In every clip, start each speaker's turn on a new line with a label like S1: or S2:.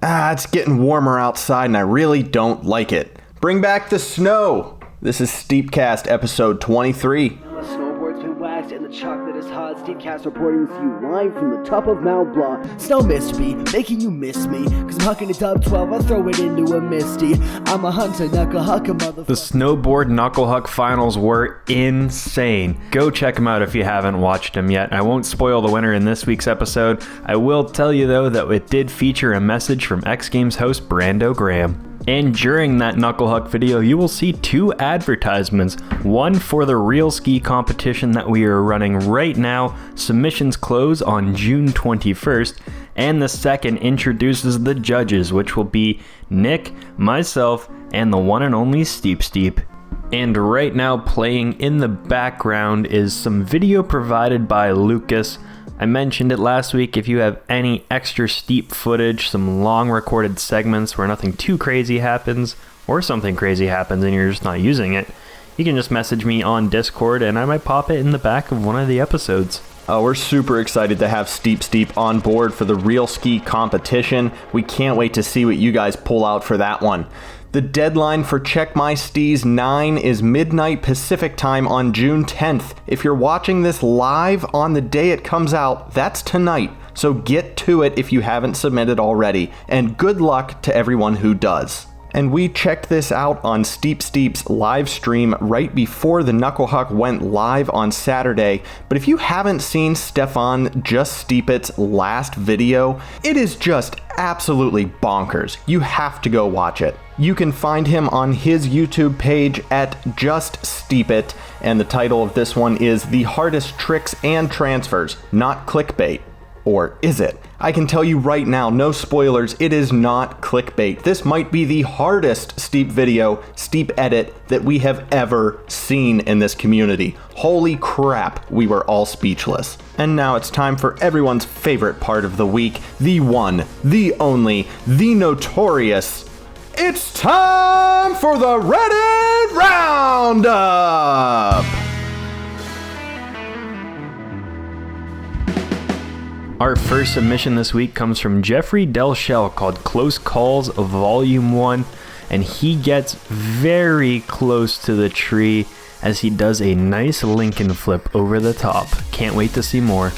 S1: It's getting warmer outside and I really don't like it. Bring back the snow! This is STEEPCAST episode 23.
S2: The snowboard's been waxed and the chocolate is hot. STEEPCAST reporting with you live from the top of Mount Blanc. Snow missed me, making you miss me. Cause I'm hucking it up 12, I throw it into a misty. I'm a hunter, knuckle huck, a motherfucker.
S3: The Snowboard Knuckle Huck finals were insane. Go check them out if you haven't watched them yet. I won't spoil the winner in this week's episode. I will tell you though that it did feature a message from X Games host Brando Graham. And during that Knuckle Huck video, you will see two advertisements. One for the real ski competition that we are running right now. Submissions close on June 21st. And the second introduces the judges, which will be Nick, myself, and the one and only Steep. And right now playing in the background is some video provided by Lucas. I mentioned it last week. If you have any extra steep footage, some long recorded segments where nothing too crazy happens, or something crazy happens and you're just not using it, you can just message me on Discord and I might pop it in the back of one of the episodes.
S1: We're super excited to have Steep on board for the real ski competition. We can't wait to see what you guys pull out for that one. The deadline for Check My Steez 9 is midnight Pacific time on June 10th. If you're watching this live on the day it comes out, that's tonight. So get to it if you haven't submitted already. And good luck to everyone who does. And we checked this out on Steep's live stream right before the Knuckle Huck went live on Saturday. But if you haven't seen Stefan Just Steep It's last video, it is just absolutely bonkers. You have to go watch it. You can find him on his YouTube page at Just Steep It, and the title of this one is The Hardest Tricks and Transfers, Not Clickbait. Or is it? I can tell you right now, no spoilers, it is not clickbait. This might be the hardest steep video, steep edit that we have ever seen in this community. Holy crap, we were all speechless. And now it's time for everyone's favorite part of the week, the one, the only, the notorious. It's time for the Reddit Roundup!
S3: Our first submission this week comes from Jeffrey Delshell called Close Calls Volume 1, and he gets very close to the tree as he does a nice Lincoln flip over the top. Can't wait to see more.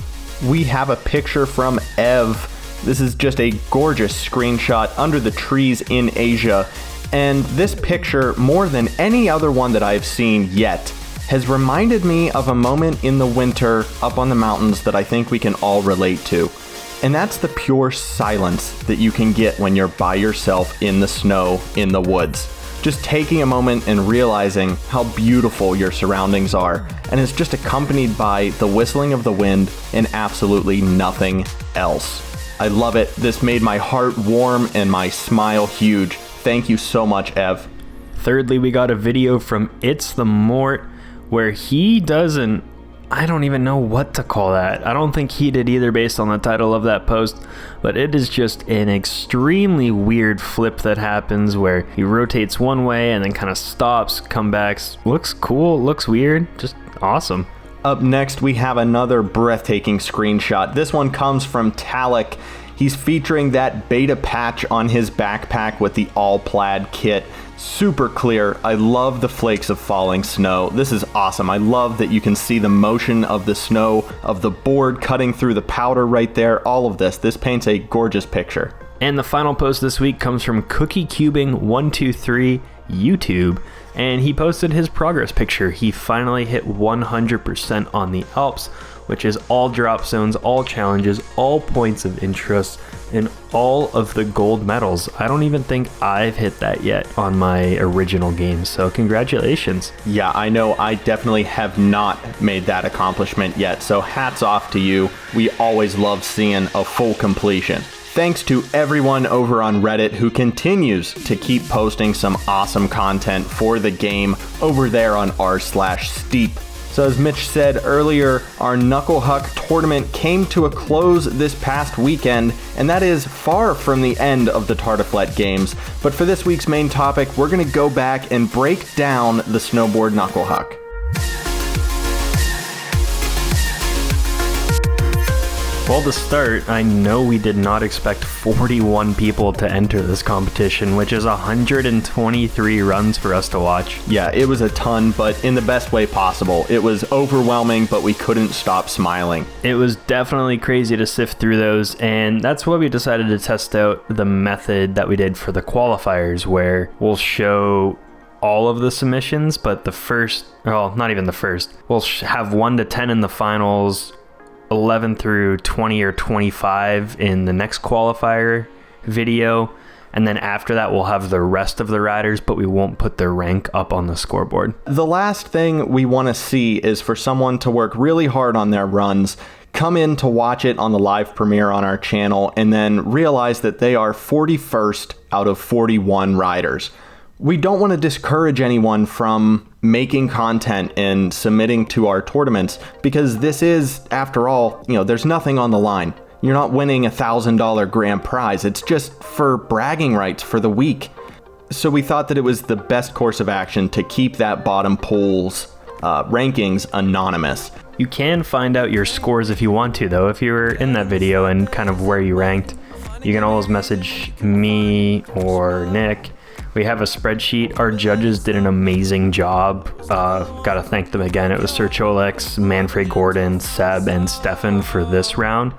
S1: We have a picture from Ev. This is just a gorgeous screenshot under the trees in Asia, and this picture, more than any other one that I've seen yet, has reminded me of a moment in the winter up on the mountains that I think we can all relate to. And that's the pure silence that you can get when you're by yourself in the snow, in the woods. Just taking a moment and realizing how beautiful your surroundings are. And it's just accompanied by the whistling of the wind and absolutely nothing else. I love it. This made my heart warm and my smile huge. Thank you so much, Ev.
S3: Thirdly, we got a video from It's the Mort, where he doesn't, I don't even know what to call that. I don't think he did either based on the title of that post, but it is just an extremely weird flip that happens where he rotates one way and then kind of stops, comebacks. Looks cool, looks weird, just awesome.
S1: Up next, we have another breathtaking screenshot. This one comes from Talik. He's featuring that beta patch on his backpack with the all plaid kit. Super clear. I love the flakes of falling snow. This is awesome. I love that you can see the motion of the snow, of the board cutting through the powder right there. All of this. This paints a gorgeous picture.
S3: And the final post this week comes from CookieCubing123 YouTube, and he posted his progress picture. He finally hit 100% on the Alps, which is all drop zones, all challenges, all points of interest, and all of the gold medals. I don't even think I've hit that yet on my original game, so congratulations.
S1: Yeah, I know I definitely have not made that accomplishment yet, so hats off to you. We always love seeing a full completion. Thanks to everyone over on Reddit who continues to keep posting some awesome content for the game over there on r/steep. So as Mitch said earlier, our Knuckle Huck tournament came to a close this past weekend, and that is far from the end of the Tartiflet games. But for this week's main topic, we're going to go back and break down the Snowboard Knuckle Huck.
S3: Well, to start, I know we did not expect 41 people to enter this competition, which is 123 runs for us to watch.
S1: Yeah, it was a ton, but in the best way possible. It was overwhelming, but we couldn't stop smiling.
S3: It was definitely crazy to sift through those, and that's why we decided to test out the method that we did for the qualifiers, where we'll show all of the submissions, but the first, well, not even the first. We'll have 1 to 10 in the finals, 11 through 20 or 25 in the next qualifier video, and then after that we'll have the rest of the riders, but we won't put their rank up on the scoreboard.
S1: The last thing we want to see is for someone to work really hard on their runs, come in to watch it on the live premiere on our channel, and then realize that they are 41st out of 41 riders. We don't want to discourage anyone from making content and submitting to our tournaments, because this is, after all, there's nothing on the line. You're not winning a $1,000 grand prize. It's just for bragging rights for the week. So we thought that it was the best course of action to keep that bottom pool's rankings anonymous.
S3: You can find out your scores if you want to, though. If you were in that video and kind of where you ranked, you can always message me or Nick. We have a spreadsheet. Our judges did an amazing job. Gotta thank them again. It was Sir Cholex, Manfred Gordon, Seb, and Stefan for this round.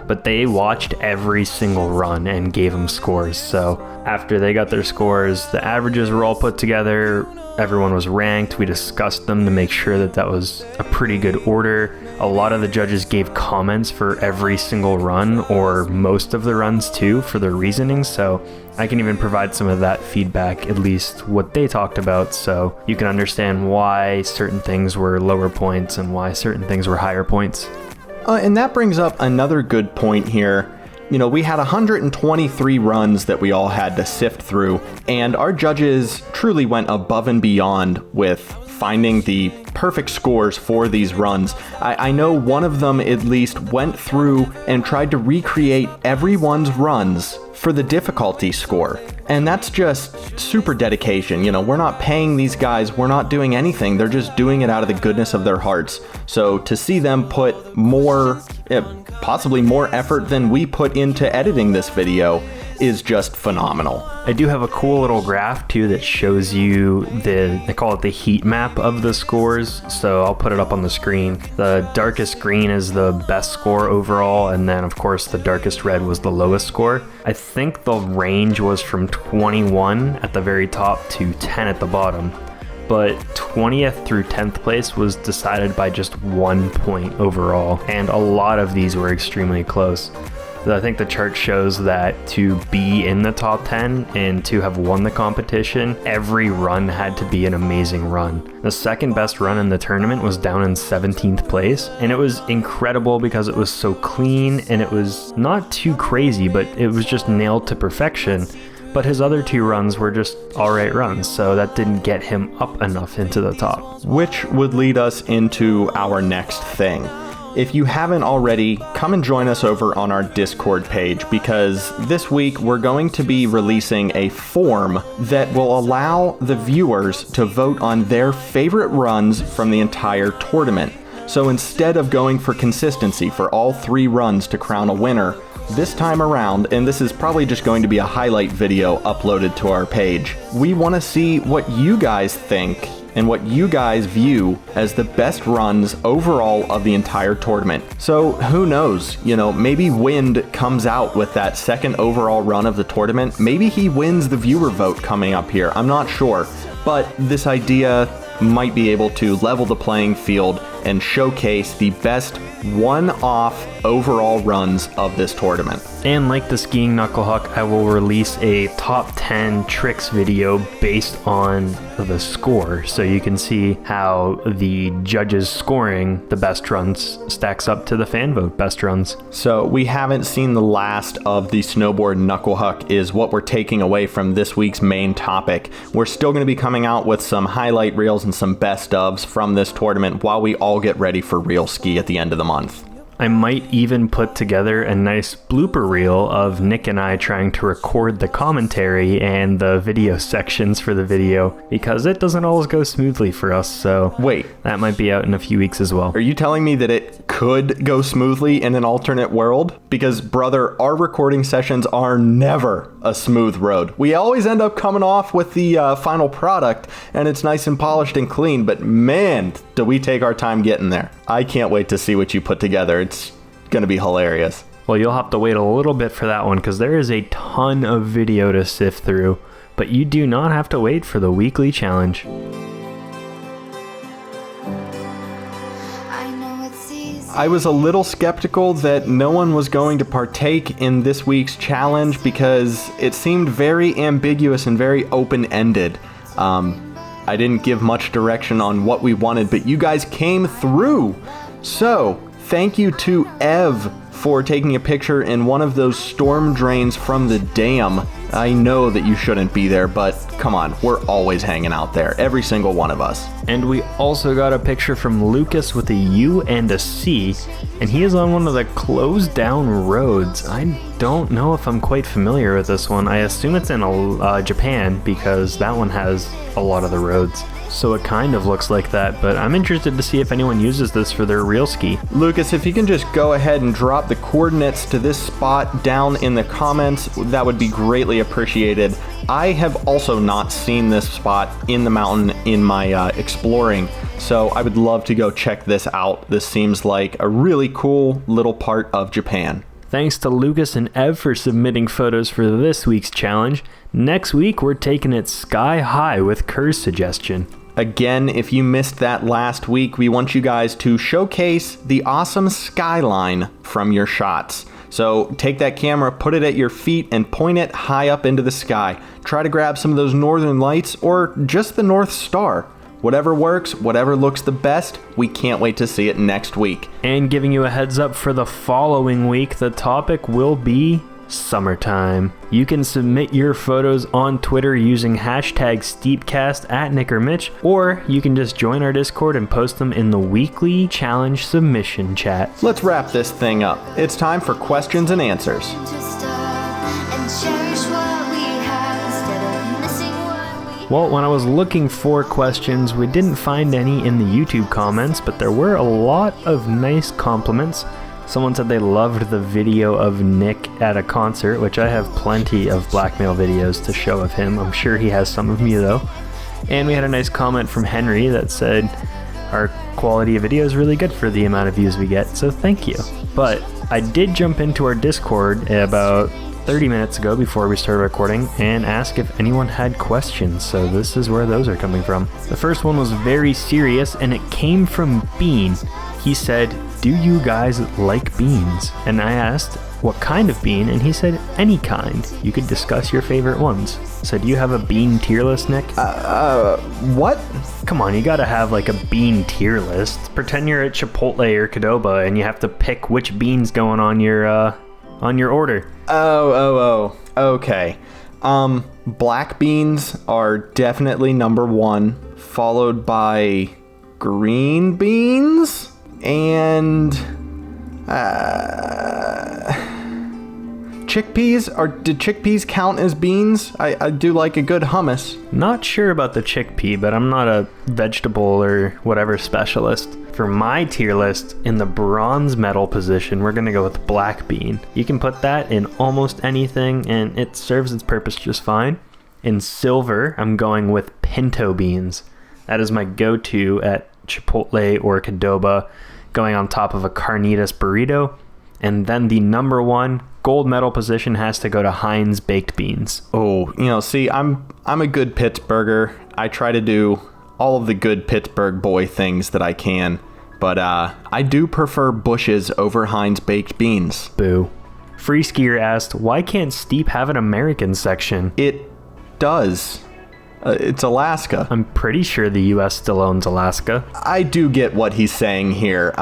S3: But they watched every single run and gave them scores. So after they got their scores, the averages were all put together. Everyone was ranked. We discussed them to make sure that that was a pretty good order. A lot of the judges gave comments for every single run, or most of the runs too, for their reasoning. So I can even provide some of that feedback, at least what they talked about, so you can understand why certain things were lower points and why certain things were higher points.
S1: And that brings up another good point here. We had 123 runs that we all had to sift through, and our judges truly went above and beyond with finding the perfect scores for these runs. I know one of them at least went through and tried to recreate everyone's runs for the difficulty score. And that's just super dedication. We're not paying these guys, we're not doing anything. They're just doing it out of the goodness of their hearts. So to see them put more, possibly more effort than we put into editing this video is just phenomenal.
S3: I do have a cool little graph too that shows you they call it the heat map of the scores. So I'll put it up on the screen. The darkest green is the best score overall, and then of course the darkest red was the lowest score. I think the range was from 21 at the very top to 10 at the bottom, but 20th through 10th place was decided by just 1 point overall, and a lot of these were extremely close. I think the chart shows that to be in the top 10 and to have won the competition, every run had to be an amazing run. The second best run in the tournament was down in 17th place, and it was incredible because it was so clean and it was not too crazy, but it was just nailed to perfection. But his other 2 runs were just alright runs, so that didn't get him up enough into the top.
S1: Which would lead us into our next thing. If you haven't already, come and join us over on our Discord page, because this week we're going to be releasing a form that will allow the viewers to vote on their favorite runs from the entire tournament. So instead of going for consistency for all 3 runs to crown a winner, this time around, and this is probably just going to be a highlight video uploaded to our page, we want to see what you guys think and what you guys view as the best runs overall of the entire tournament. So who knows, maybe Wind comes out with that second overall run of the tournament. Maybe he wins the viewer vote coming up here. I'm not sure, but this idea might be able to level the playing field and showcase the best one-off overall runs of this tournament.
S3: And like the Skiing Knuckle Huck, I will release a top 10 tricks video based on the score, so you can see how the judges scoring the best runs stacks up to the fan vote best runs.
S1: So we haven't seen the last of the Snowboard Knuckle Huck is what we're taking away from this week's main topic. We're still going to be coming out with some highlight reels and some best ofs from this tournament while we all get ready for real ski at the end of the month.
S3: I might even put together a nice blooper reel of Nick and I trying to record the commentary and the video sections for the video, because it doesn't always go smoothly for us, so
S1: Wait,
S3: that might be out in a few weeks as well.
S1: are you telling me that it could go smoothly in an alternate world? Because, brother, our recording sessions are never a smooth road. We always end up coming off with the final product, and it's nice and polished and clean, but man, do we take our time getting there. I can't wait to see what you put together. It's gonna be hilarious.
S3: Well, you'll have to wait a little bit for that one, because there is a ton of video to sift through, but you do not have to wait for the weekly challenge.
S1: I was a little skeptical that no one was going to partake in this week's challenge because it seemed very ambiguous and very open-ended. I didn't give much direction on what we wanted, but you guys came through. So, thank you to Ev for taking a picture in one of those storm drains from the dam. I know that you shouldn't be there, but come on, we're always hanging out there, every single one of us.
S3: And we also got a picture from Lucas with a U and a C, and he is on one of the closed down roads. I don't know if I'm quite familiar with this one. I assume it's in Japan, because that one has a lot of the roads. So it kind of looks like that, but I'm interested to see if anyone uses this for their real ski.
S1: Lucas, if you can just go ahead and drop the coordinates to this spot down in the comments, that would be greatly appreciated. I have also not seen this spot in the mountain in my exploring, so I would love to go check this out. This seems like a really cool little part of Japan.
S3: Thanks to Lucas and Ev for submitting photos for this week's challenge. Next week, we're taking it sky high with Kerr's suggestion.
S1: Again, if you missed that last week, we want you guys to showcase the awesome skyline from your shots. So take that camera, put it at your feet, and point it high up into the sky. Try to grab some of those northern lights or just the North Star. Whatever works, whatever looks the best, we can't wait to see it next week.
S3: And giving you a heads up for the following week, the topic will be summertime. You can submit your photos on Twitter using hashtag STEEPCAST at Nick or Mitch, or you can just join our Discord and post them in the weekly challenge submission chat.
S1: Let's wrap this thing up. It's time for questions and answers.
S3: Well, when I was looking for questions, we didn't find any in the YouTube comments, but there were a lot of nice compliments. Someone said they loved the video of Nick at a concert, which I have plenty of blackmail videos to show of him. I'm sure he has some of me though. And we had a nice comment from Henry that said our quality of video is really good for the amount of views we get, so thank you. But I did jump into our Discord about 30 minutes ago before we started recording and ask if anyone had questions, so this is where those are coming from. The first one was very serious and it came from Bean. He said, "Do you guys like beans?" And I asked, "What kind of bean?" And he said, "Any kind. You could discuss your favorite ones." So do you have a bean tier list, Nick?
S1: What?
S3: Come on, you gotta have like a bean tier list. Pretend you're at Chipotle or Qdoba and you have to pick which beans going on your order.
S1: Okay. Black beans are definitely number one, followed by green beans and chickpeas. Did chickpeas count as beans? I do like a good hummus.
S3: Not sure about the chickpea, but I'm not a vegetable or whatever specialist. For my tier list, in the bronze medal position, we're gonna go with black bean. You can put that in almost anything and it serves its purpose just fine. In silver, I'm going with pinto beans. That is my go-to at Chipotle or Qdoba, going on top of a carnitas burrito. And then the number one gold medal position has to go to Heinz baked beans.
S1: Oh, see, I'm a good Pittsburgher. I try to do all of the good Pittsburgh boy things that I can, but I do prefer Bush's over Heinz baked beans.
S3: Boo. Free Skier asked, why can't Steep have an American section?
S1: It does. It's Alaska.
S3: I'm pretty sure the US still owns Alaska.
S1: I do get what he's saying here.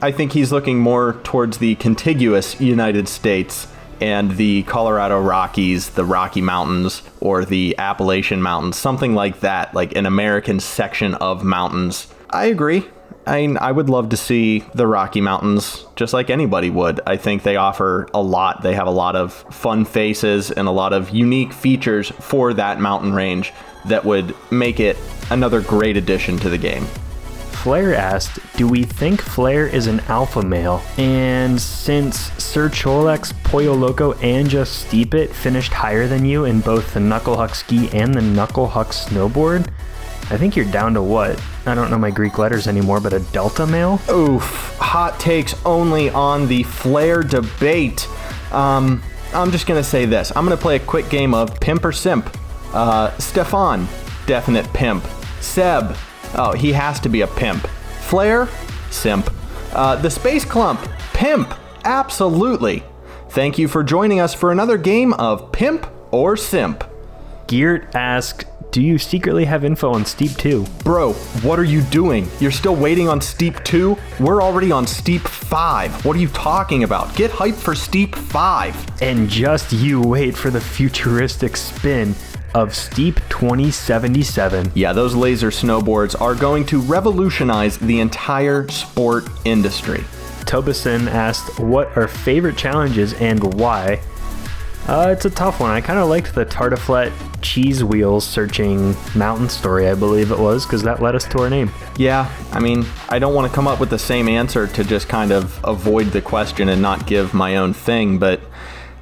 S1: I think he's looking more towards the contiguous United States and the Colorado Rockies, the Rocky Mountains, or the Appalachian Mountains, something like that, like an American section of mountains. I agree. I would love to see the Rocky Mountains, just like anybody would. I think they offer a lot. They have a lot of fun faces and a lot of unique features for that mountain range that would make it another great addition to the game.
S3: Flair asked, do we think Flair is an alpha male? And since Sir Cholek's Pollo Loco and Just Steep It finished higher than you in both the Knuckle Huck ski and the Knuckle Huck snowboard, I think you're down to what? I don't know my Greek letters anymore, but a delta male?
S1: Oof, hot takes only on the Flair debate. I'm just gonna say this. I'm gonna play a quick game of pimp or simp. Stefan, definite pimp. Seb, oh, he has to be a pimp. Flair, simp. The Space Clump, pimp, absolutely. Thank you for joining us for another game of Pimp or Simp.
S3: Geert asked, do you secretly have info on Steep 2?
S1: Bro, what are you doing? You're still waiting on Steep 2? We're already on Steep 5. What are you talking about? Get hyped for Steep 5.
S3: And just you wait for the futuristic spin of Steep 2077.
S1: Yeah, those laser snowboards are going to revolutionize the entire sport industry.
S3: Tobeson asked, what are favorite challenges and why? It's a tough one. I kind of liked the Tartiflette cheese wheels searching mountain story, I believe it was, because that led us to our name.
S1: Yeah, I mean, I don't want to come up with the same answer to just kind of avoid the question and not give my own thing, but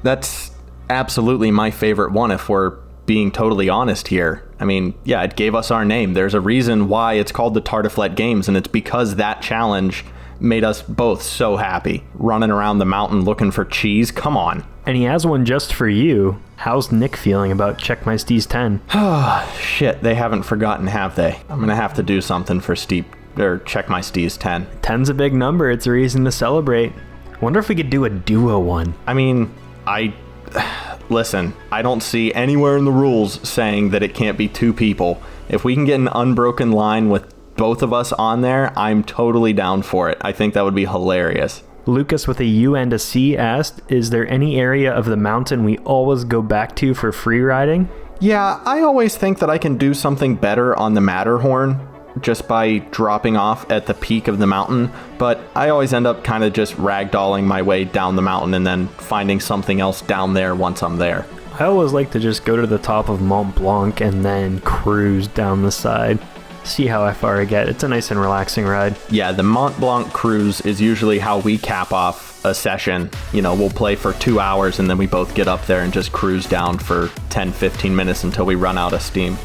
S1: that's absolutely my favorite one if we're being totally honest here. I mean, yeah, it gave us our name. There's a reason why it's called the Tartiflette Games, and it's because that challenge made us both so happy. Running around the mountain looking for cheese, come on.
S3: And he has one just for you. How's Nick feeling about Check My Steez 10?
S1: Shit, they haven't forgotten, have they? I'm gonna have to do something for Check My Steez 10.
S3: 10's a big number. It's a reason to celebrate. Wonder if we could do a duo one.
S1: I mean, listen, I don't see anywhere in the rules saying that it can't be two people. If we can get an unbroken line with both of us on there, I'm totally down for it. I think that would be hilarious.
S3: Lucas with a U and a C asked, is there any area of the mountain we always go back to for free riding?
S1: Yeah, I always think that I can do something better on the Matterhorn just by dropping off at the peak of the mountain, but I always end up kind of just ragdolling my way down the mountain and then finding something else down there once I'm there.
S3: I always like to just go to the top of Mont Blanc and then cruise down the side. See how far I get. It's a nice and relaxing ride.
S1: Yeah, the Mont Blanc cruise is usually how we cap off a session. You know, we'll play for 2 hours and then we both get up there and just cruise down for 10-15 minutes until we run out of steam.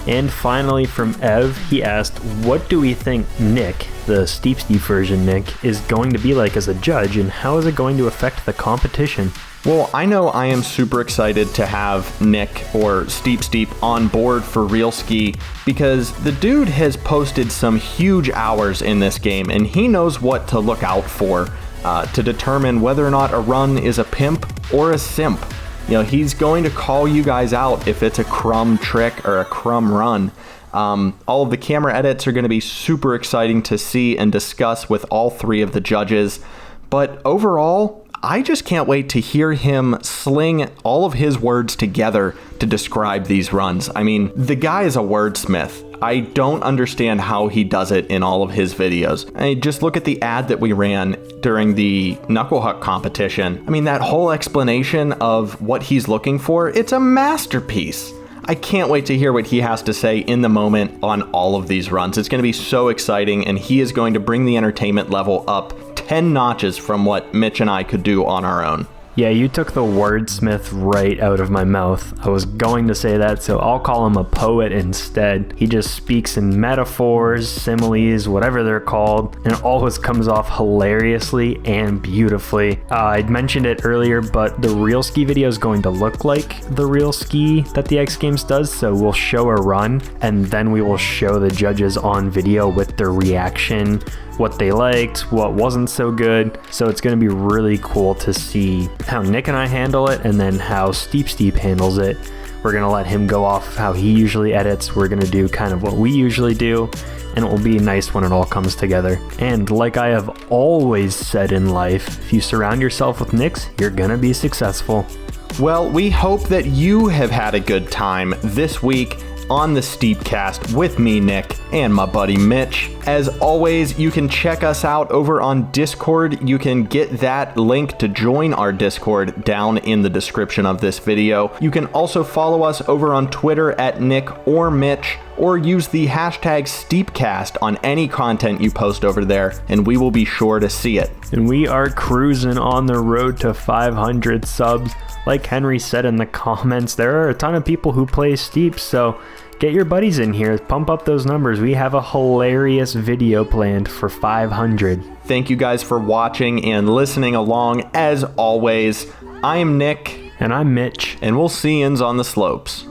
S3: And finally from Ev, he asked, what do we think Nick, the Steep version Nick, is going to be like as a judge, and how is it going to affect the competition?
S1: Well, I know I am super excited to have Nick or Steep on board for Real Ski because the dude has posted some huge hours in this game and he knows what to look out for to determine whether or not a run is a pimp or a simp. You know, he's going to call you guys out if it's a crumb trick or a crumb run. All of the camera edits are going to be super exciting to see and discuss with all three of the judges. But overall, I just can't wait to hear him sling all of his words together to describe these runs. I mean, the guy is a wordsmith. I don't understand how he does it in all of his videos. I mean, just look at the ad that we ran during the Knuckle Huck competition. I mean, that whole explanation of what he's looking for, it's a masterpiece. I can't wait to hear what he has to say in the moment on all of these runs. It's going to be so exciting, and he is going to bring the entertainment level up 10 notches from what Mitch and I could do on our own.
S3: Yeah, you took the wordsmith right out of my mouth. I was going to say that, so I'll call him a poet instead. He just speaks in metaphors, similes, whatever they're called, and it always comes off hilariously and beautifully. I'd mentioned it earlier, but the Real Ski video is going to look like the Real Ski that the X Games does, so we'll show a run, and then we will show the judges on video with their reaction, what they liked, what wasn't so good. So it's going to be really cool to see how Nick and I handle it and then how Steep handles it. We're going to let him go off how he usually edits. We're going to do kind of what we usually do, and it will be nice when it all comes together. And like I have always said in life, if you surround yourself with Nicks, you're going to be successful.
S1: Well, we hope that you have had a good time this week on the STEEPCAST with me, Nick, and my buddy Mitch. As always, you can check us out over on Discord. You can get that link to join our Discord down in the description of this video. You can also follow us over on Twitter at Nick or Mitch, or use the hashtag STEEPCAST on any content you post over there, and we will be sure to see it.
S3: And we are cruising on the road to 500 subs. Like Henry said in the comments, there are a ton of people who play Steep, so get your buddies in here, pump up those numbers. We have a hilarious video planned for 500.
S1: Thank you guys for watching and listening along. As always, I am Nick.
S3: And I'm Mitch.
S1: And we'll see yous on the slopes.